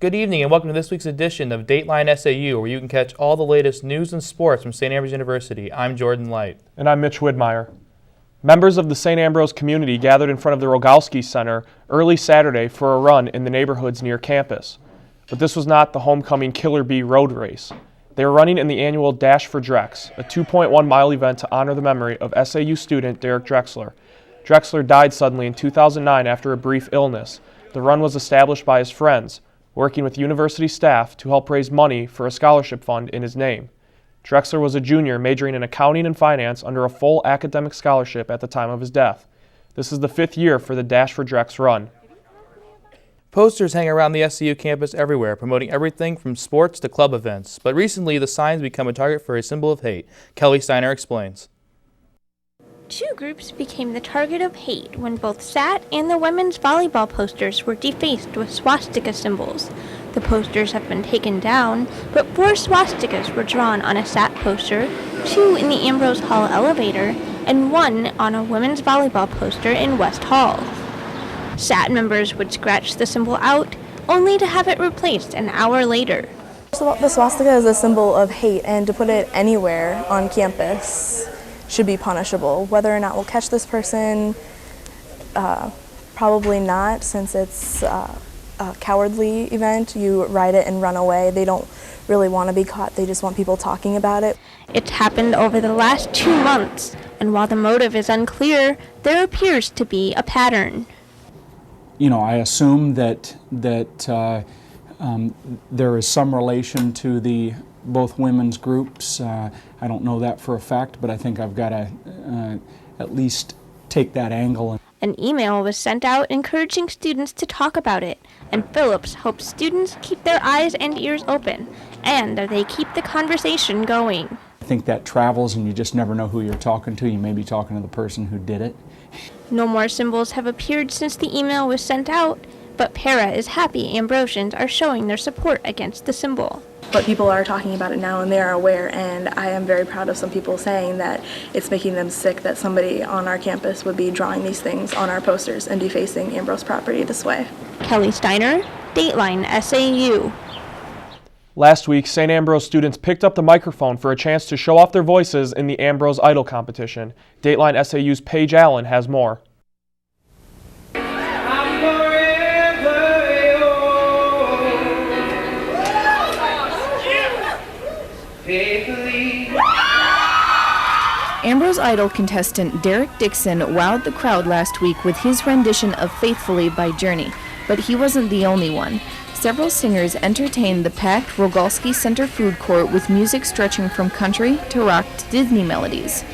Good evening and welcome to this week's edition of Dateline SAU, where you can catch all the latest news and sports from St. Ambrose University. I'm Jordan Light. And I'm Mitch Widmeyer. Members of the St. Ambrose community gathered in front of the Rogalski Center early Saturday for a run in the neighborhoods near campus. But this was not the homecoming Killer Bee road race. They were running in the annual Dash for Drex, a 2.1-mile event to honor the memory of SAU student Derek Drexler. Drexler died suddenly in 2009 after a brief illness. The run was established by his friends, working with university staff to help raise money for a scholarship fund in his name. Drexler was a junior majoring in accounting and finance under a full academic scholarship at the time of his death. This is the 5th year for the Dash for Drex run. Posters hang around the SAU campus everywhere, promoting everything from sports to club events. But recently, the signs become a target for a symbol of hate. Kelly Steiner explains. Two groups became the target of hate when both SAT and the women's volleyball posters were defaced with swastika symbols. The posters have been taken down, but 4 swastikas were drawn on a SAT poster, 2 in the Ambrose Hall elevator, and 1 on a women's volleyball poster in West Hall. SAT members would scratch the symbol out, only to have it replaced an hour later. So the swastika is a symbol of hate, and to put it anywhere on campus should be punishable. Whether or not we'll catch this person, probably not, since it's a cowardly event. You ride it and run away. They don't really want to be caught. They just want people talking about it. It's happened over the last 2 months, and while the motive is unclear, there appears to be a pattern. You know, I assume that there is some relation to the both women's groups. I don't know that for a fact, but I think I've got to at least take that angle. An email was sent out encouraging students to talk about it, and Phillips hopes students keep their eyes and ears open, and that they keep the conversation going. I think that travels, and you just never know who you're talking to. You may be talking to the person who did it. No more symbols have appeared since the email was sent out, but Para is happy Ambrosians are showing their support against the symbol. But people are talking about it now and they are aware, and I am very proud of some people saying that it's making them sick that somebody on our campus would be drawing these things on our posters and defacing Ambrose property this way. Kelly Steiner, Dateline SAU. Last week, St. Ambrose students picked up the microphone for a chance to show off their voices in the Ambrose Idol competition. Dateline SAU's Paige Allen has more. Ambrose Idol contestant Derek Dixon wowed the crowd last week with his rendition of Faithfully by Journey, but he wasn't the only one. Several singers entertained the packed Rogalski Center food court with music stretching from country to rock to Disney melodies.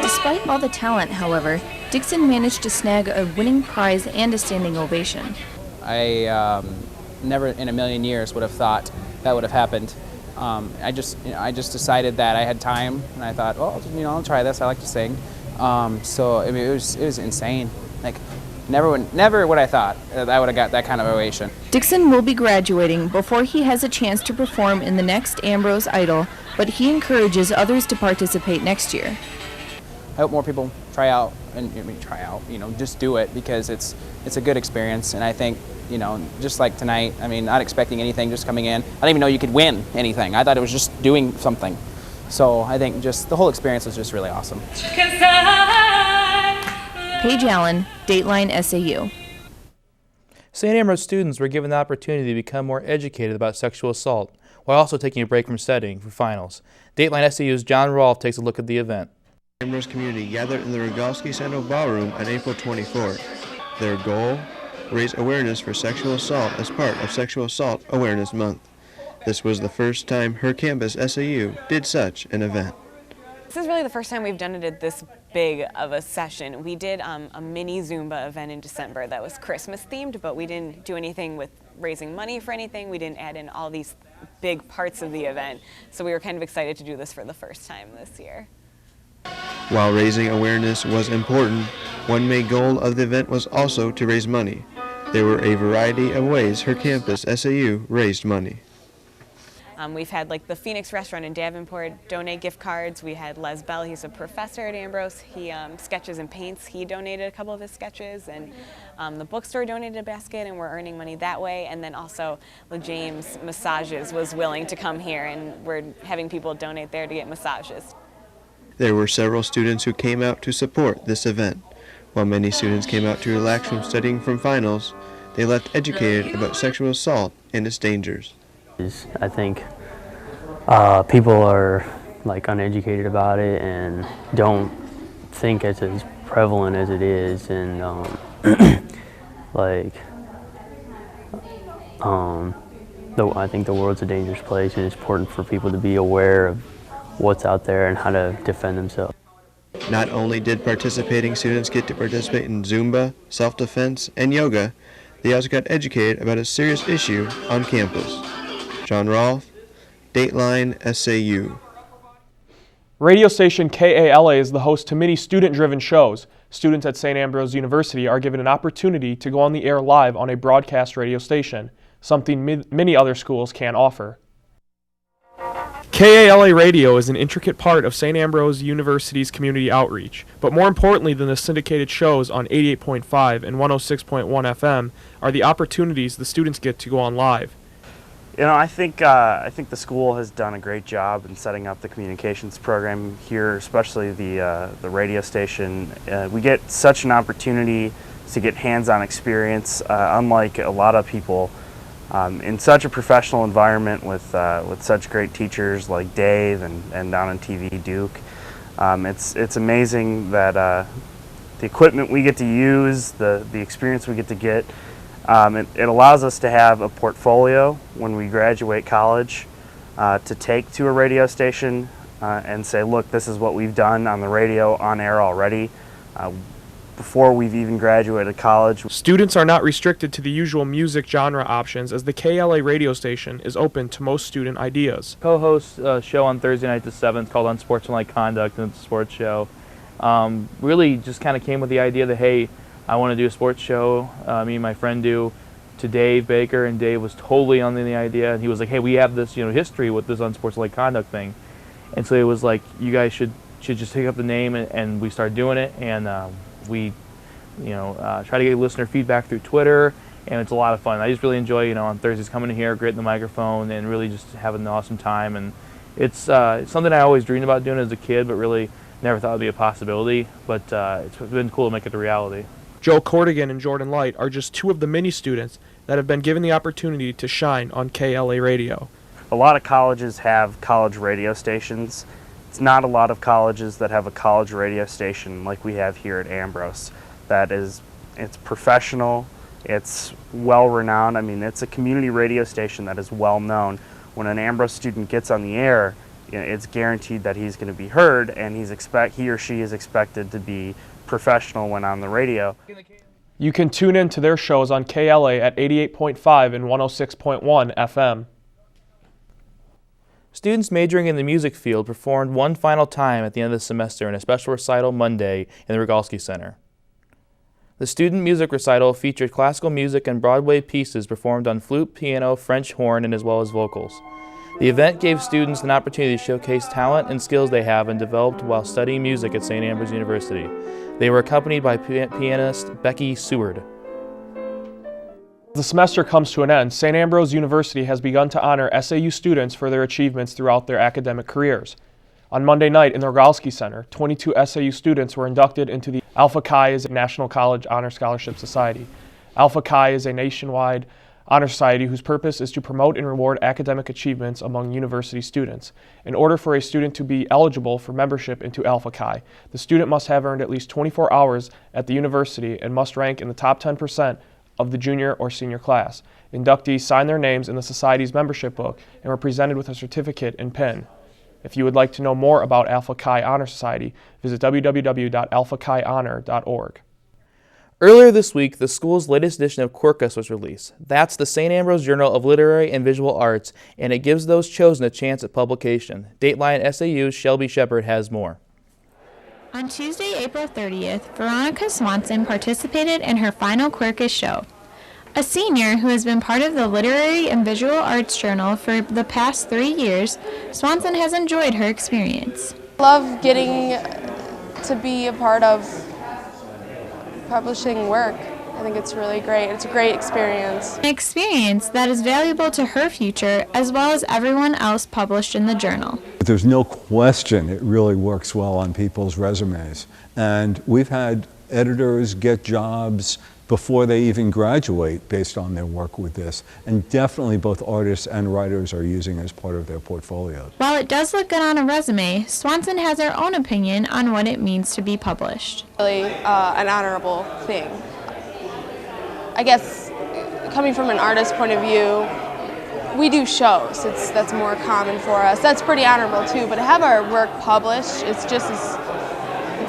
Despite all the talent, however, Dixon managed to snag a winning prize and a standing ovation. I never in a million years would have thought that would have happened. I just decided that I had time, and I thought, well, I'll try this. I like to sing. So I mean, it was insane. Like, never would I thought that I would have got that kind of ovation. Dixon will be graduating before he has a chance to perform in the next Ambrose Idol, but he encourages others to participate next year. I hope more people try out, just do it, because it's a good experience, and I think, just like tonight, I mean, not expecting anything, just coming in. I didn't even know you could win anything. I thought it was just doing something. So I think just the whole experience was just really awesome. Paige Allen, Dateline SAU. St. Ambrose students were given the opportunity to become more educated about sexual assault, while also taking a break from studying for finals. Dateline SAU's John Rolfe takes a look at the event. The Ambrose community gathered in the Rogalski Center Ballroom on April 24th. Their goal? Raise awareness for sexual assault as part of Sexual Assault Awareness Month. This was the first time her campus, SAU, did such an event. This is really the first time we've done it at this big of a session. We did a mini Zumba event in December that was Christmas themed, but we didn't do anything with raising money for anything. We didn't add in all these big parts of the event. So we were kind of excited to do this for the first time this year. While raising awareness was important, one main goal of the event was also to raise money. There were a variety of ways her campus, SAU, raised money. We've had like the Phoenix restaurant in Davenport donate gift cards. We had Les Bell, he's a professor at Ambrose. He sketches and paints. He donated a couple of his sketches, and the bookstore donated a basket, and we're earning money that way. And then also James Massages was willing to come here, and we're having people donate there to get massages. There were several students who came out to support this event. While many students came out to relax from studying from finals, they left educated about sexual assault and its dangers. I think people are like uneducated about it and don't think it's as prevalent as it is, and I think the world's a dangerous place, and it's important for people to be aware of what's out there and how to defend themselves. Not only did participating students get to participate in Zumba, self-defense, and yoga, they also got educated about a serious issue on campus. John Rolfe, Dateline SAU. Radio station KALA is the host to many student-driven shows. Students at St. Ambrose University are given an opportunity to go on the air live on a broadcast radio station, something many other schools can't offer. KALA Radio is an intricate part of St. Ambrose University's community outreach, but more importantly than the syndicated shows on 88.5 and 106.1 FM are the opportunities the students get to go on live. You know, I think the school has done a great job in setting up the communications program here, especially the radio station. We get such an opportunity to get hands-on experience, unlike a lot of people. In such a professional environment with such great teachers like Dave and down on TV, Duke. It's amazing that the equipment we get to use, the experience we get to get, it allows us to have a portfolio when we graduate college to take to a radio station and say, look, this is what we've done on the radio, on air already. Before we've even graduated college. Students are not restricted to the usual music genre options, as the KLA radio station is open to most student ideas. Co-host a show on Thursday night the 7th called Unsportsmanlike Conduct, and it's a sports show. Really just kind of came with the idea that, hey, I want to do a sports show. Me and my friend do, to Dave Baker, and Dave was totally on the idea, and he was like, hey, we have this history with this Unsportsmanlike Conduct thing. And so it was like, you guys should just take up the name, and we started doing it, and we try to get listener feedback through Twitter, and it's a lot of fun. I just really enjoy on Thursdays coming in here, gritting the microphone, and really just having an awesome time. And it's something I always dreamed about doing as a kid, but really never thought it would be a possibility. But it's been cool to make it a reality. Joe Cordigan and Jordan Light are just two of the many students that have been given the opportunity to shine on KLA Radio. A lot of colleges have college radio stations. It's not a lot of colleges that have a college radio station like we have here at Ambrose. It's professional, it's well-renowned. I mean, it's a community radio station that is well-known. When an Ambrose student gets on the air, it's guaranteed that he's going to be heard, and he or she is expected to be professional when on the radio. You can tune in to their shows on KLA at 88.5 and 106.1 FM. Students majoring in the music field performed one final time at the end of the semester in a special recital Monday in the Rogalski Center. The student music recital featured classical music and Broadway pieces performed on flute, piano, French horn, and as well as vocals. The event gave students an opportunity to showcase talent and skills they have and developed while studying music at St. Ambrose University. They were accompanied by pianist Becky Seward. As the semester comes to an end, St. Ambrose University has begun to honor SAU students for their achievements throughout their academic careers. On Monday night in the Rogalski Center, 22 SAU students were inducted into the Alpha Chi National College Honor Scholarship Society. Alpha Chi is a nationwide honor society whose purpose is to promote and reward academic achievements among university students. In order for a student to be eligible for membership into Alpha Chi, the student must have earned at least 24 hours at the university and must rank in the top 10% of the junior or senior class. Inductees sign their names in the society's membership book and were presented with a certificate and pin. If you would like to know more about Alpha Chi Honor Society, visit www.alphachiHonor.org. Earlier this week, the school's latest edition of Quercus was released. That's the St. Ambrose Journal of Literary and Visual Arts, and it gives those chosen a chance at publication. Dateline SAU's Shelby Shepard has more. On Tuesday, April 30th, Veronica Swanson participated in her final Quercus show. A senior who has been part of the Literary and Visual Arts Journal for the past 3 years, Swanson has enjoyed her experience. I love getting to be a part of publishing work. I think it's really great. It's a great experience. An experience that is valuable to her future as well as everyone else published in the journal. There's no question it really works well on people's resumes. And we've had editors get jobs before they even graduate based on their work with this. And definitely both artists and writers are using it as part of their portfolios. While it does look good on a resume, Swanson has her own opinion on what it means to be published. Really an honorable thing. I guess coming from an artist's point of view, we do shows. That's more common for us. That's pretty honorable too, but to have our work published, it's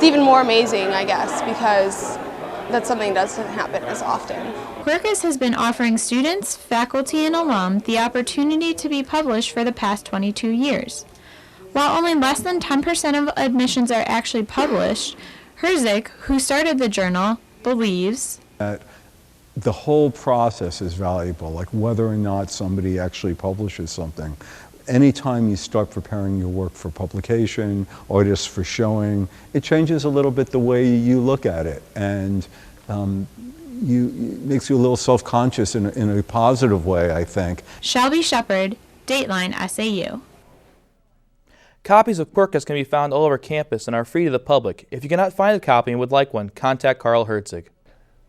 even more amazing, I guess, because that's something that doesn't happen as often. Quercus has been offering students, faculty, and alum the opportunity to be published for the past 22 years. While only less than 10% of admissions are actually published, Herzik, who started the journal, believes the whole process is valuable, like whether or not somebody actually publishes something. Anytime you start preparing your work for publication or just for showing, it changes a little bit the way you look at it, and it makes you a little self-conscious in a positive way, I think. Shelby Shepard, Dateline SAU. Copies of Quercus can be found all over campus and are free to the public. If you cannot find a copy and would like one, contact Carl Herzig.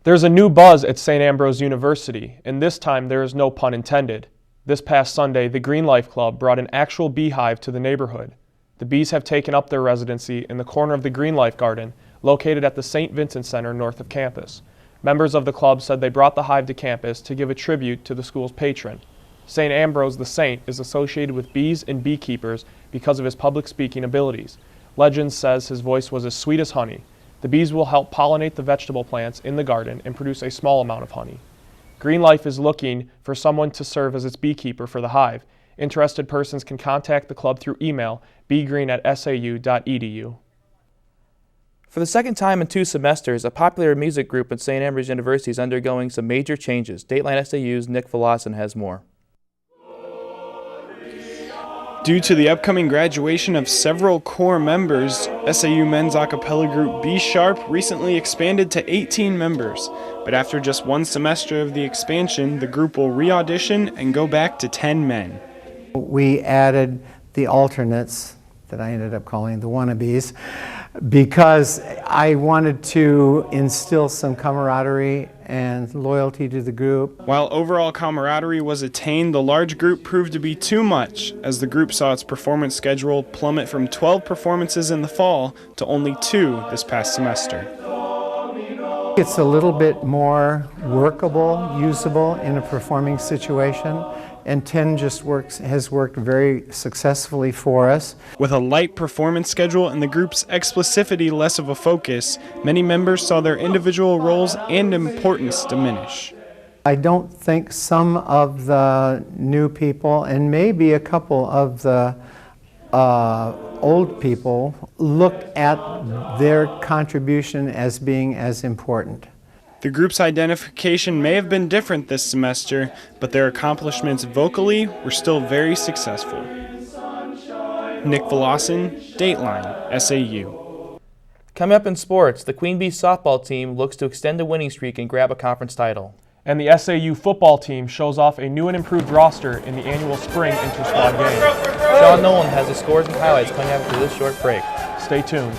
There's a new buzz at St. Ambrose University, and this time there is no pun intended. This past Sunday, the Green Life Club brought an actual beehive to the neighborhood. The bees have taken up their residency in the corner of the Green Life Garden, located at the St. Vincent Center north of campus. Members of the club said they brought the hive to campus to give a tribute to the school's patron. St. Ambrose the Saint is associated with bees and beekeepers because of his public speaking abilities. Legend says his voice was as sweet as honey. The bees will help pollinate the vegetable plants in the garden and produce a small amount of honey. Green Life is looking for someone to serve as its beekeeper for the hive. Interested persons can contact the club through email, beegreen@sau.edu. For the second time in 2 semesters, a popular music group at St. Ambrose University is undergoing some major changes. Dateline SAU's Nick Volasin has more. Due to the upcoming graduation of several core members, SAU men's a cappella group B Sharp recently expanded to 18 members. But after just 1 semester of the expansion, the group will re-audition and go back to 10 men. We added the alternates, that I ended up calling the wannabes, because I wanted to instill some camaraderie and loyalty to the group. While overall camaraderie was attained, the large group proved to be too much, as the group saw its performance schedule plummet from 12 performances in the fall to only 2 this past semester. It's a little bit more workable, usable in a performing situation, and 10 has worked very successfully for us. With a light performance schedule and the group's explicitity less of a focus, many members saw their individual roles and importance diminish. I don't think some of the new people, and maybe a couple of the old people, look at their contribution as being as important. The group's identification may have been different this semester, but their accomplishments vocally were still very successful. Nick Volasin, Dateline, SAU. Coming up in sports, the Queen Bee softball team looks to extend a winning streak and grab a conference title. And the SAU football team shows off a new and improved roster in the annual spring inter-squad game. Sean Nolan has the scores and highlights coming up after this short break. Stay tuned.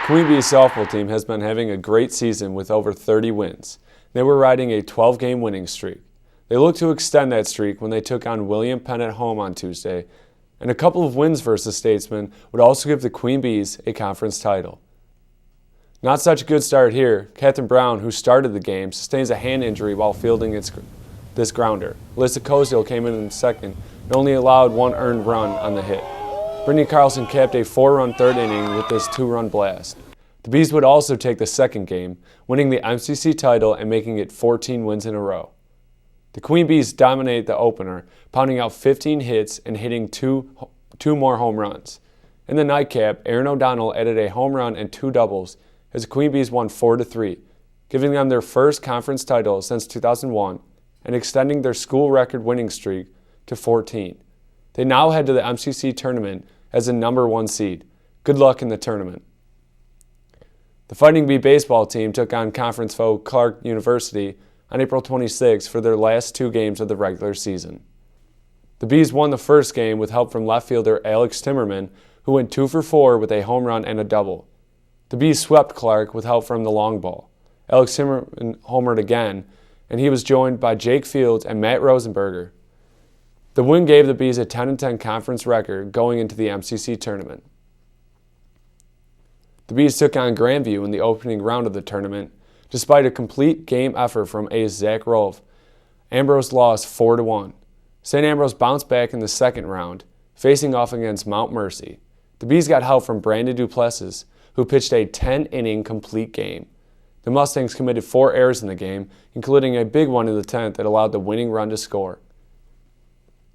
Queen Bee's softball team has been having a great season with over 30 wins. They were riding a 12-game winning streak. They look to extend that streak when they took on William Penn at home on Tuesday, and a couple of wins versus Statesman would also give the Queen Bees a conference title. Not such a good start here. Catherine Brown, who started the game, sustains a hand injury while fielding this grounder. Alyssa Koziel came in second and only allowed one earned run on the hit. Brittany Carlson capped a 4-run third inning with this 2-run blast. The Bees would also take the second game, winning the MCC title and making it 14 wins in a row. The Queen Bees dominate the opener, pounding out 15 hits and hitting two more home runs. In the nightcap, Aaron O'Donnell added a home run and 2 doubles as the Queen Bees won 4-3, giving them their first conference title since 2001 and extending their school record winning streak to 14. They now head to the MCC tournament as the #1 seed. Good luck in the tournament. The Fighting Bee baseball team took on conference foe Clark University on April 26 for their last 2 games of the regular season. The Bees won the first game with help from left fielder Alex Timmerman, who went 2 for 4 with a home run and a double. The Bees swept Clark with help from the long ball. Alex Timmerman homered again, and he was joined by Jake Fields and Matt Rosenberger. The win gave the Bees a 10-10 conference record going into the MCC tournament. The Bees took on Grandview in the opening round of the tournament. Despite a complete game effort from ace Zach Rolfe, Ambrose lost 4-1. St. Ambrose bounced back in the second round, facing off against Mount Mercy. The Bees got help from Brandon Duplessis, who pitched a 10-inning complete game. The Mustangs committed 4 errors in the game, including a big one in the 10th that allowed the winning run to score.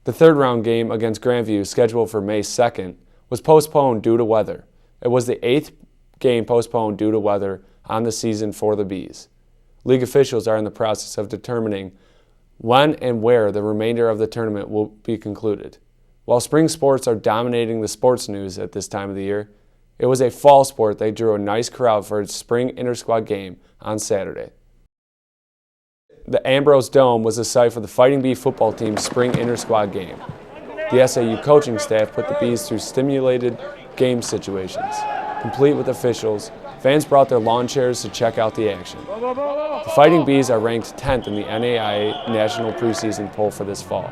The third round game against Grandview, scheduled for May 2nd, was postponed due to weather. It was the 8th game postponed due to weather on the season for the Bees. League officials are in the process of determining when and where the remainder of the tournament will be concluded. While spring sports are dominating the sports news at this time of the year, it was a fall sport that drew a nice crowd for its spring inter-squad game on Saturday. The Ambrose Dome was the site for the Fighting Bee football team's spring inter-squad game. The SAU coaching staff put the Bees through stimulated game situations. Complete with officials, fans brought their lawn chairs to check out the action. The Fighting Bees are ranked 10th in the NAIA National Preseason poll for this fall.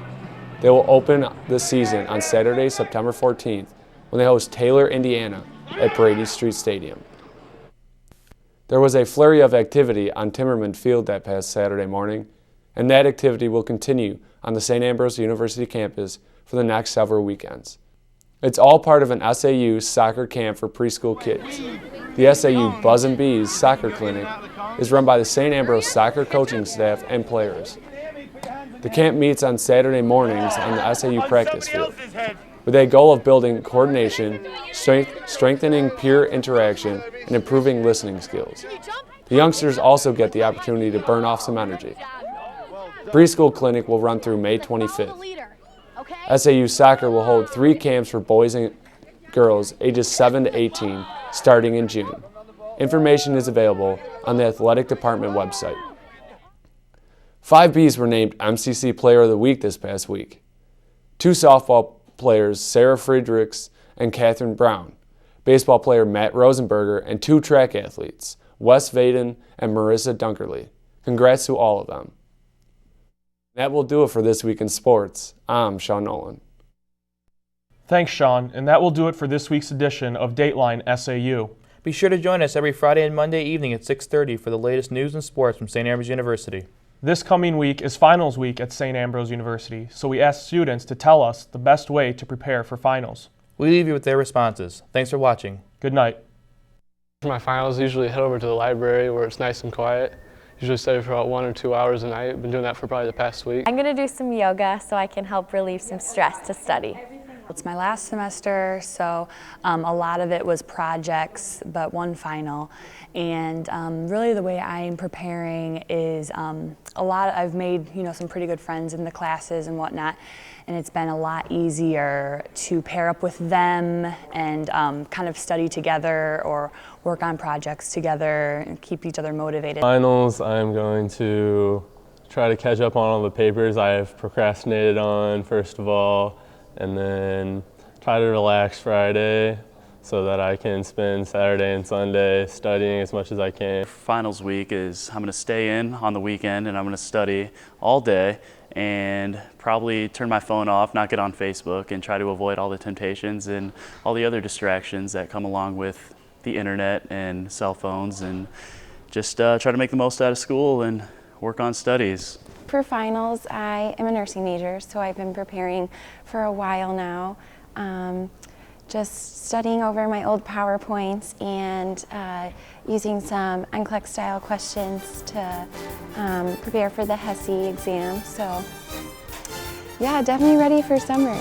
They will open the season on Saturday, September 14th, when they host Taylor, Indiana, at Brady Street Stadium. There was a flurry of activity on Timmerman Field that past Saturday morning, and that activity will continue on the St. Ambrose University campus for the next several weekends. It's all part of an SAU soccer camp for preschool kids. The SAU Buzzin' Bees Soccer Clinic is run by the St. Ambrose soccer coaching staff and players. The camp meets on Saturday mornings on the SAU practice field, with a goal of building coordination, strengthening peer interaction, and improving listening skills. The youngsters also get the opportunity to burn off some energy. Preschool clinic will run through May 25th. SAU Soccer will hold 3 camps for boys and girls ages 7 to 18 starting in June. Information is available on the athletic department website. 5 Bees were named MCC Player of the Week this past week. 2 softball players, Sarah Friedrichs and Catherine Brown, baseball player Matt Rosenberger, and 2 track athletes, Wes Vaden and Marissa Dunkerley. Congrats to all of them. That will do it for This Week in Sports. I'm Sean Nolan. Thanks, Sean, and that will do it for this week's edition of Dateline SAU. Be sure to join us every Friday and Monday evening at 6:30 for the latest news and sports from St. Ambrose University. This coming week is finals week at St. Ambrose University, so we asked students to tell us the best way to prepare for finals. We leave you with their responses. Thanks for watching. Good night. For my finals, I usually head over to the library where it's nice and quiet. Usually study for about 1 or 2 hours a night. I've been doing that for probably the past week. I'm going to do some yoga so I can help relieve some stress to study. It's my last semester, so a lot of it was projects, but 1 final. And really the way I'm preparing is I've made some pretty good friends in the classes and whatnot, and it's been a lot easier to pair up with them and kind of study together or work on projects together and keep each other motivated. Finals, I'm going to try to catch up on all the papers I have procrastinated on, first of all, and then try to relax Friday, so that I can spend Saturday and Sunday studying as much as I can. Finals week is I'm going to stay in on the weekend and I'm going to study all day and probably turn my phone off, not get on Facebook, and try to avoid all the temptations and all the other distractions that come along with the internet and cell phones, and just try to make the most out of school and work on studies. For finals, I am a nursing major, so I've been preparing for a while now. Just studying over my old PowerPoints and using some NCLEX style questions to prepare for the HESI exam. So yeah, definitely ready for summer.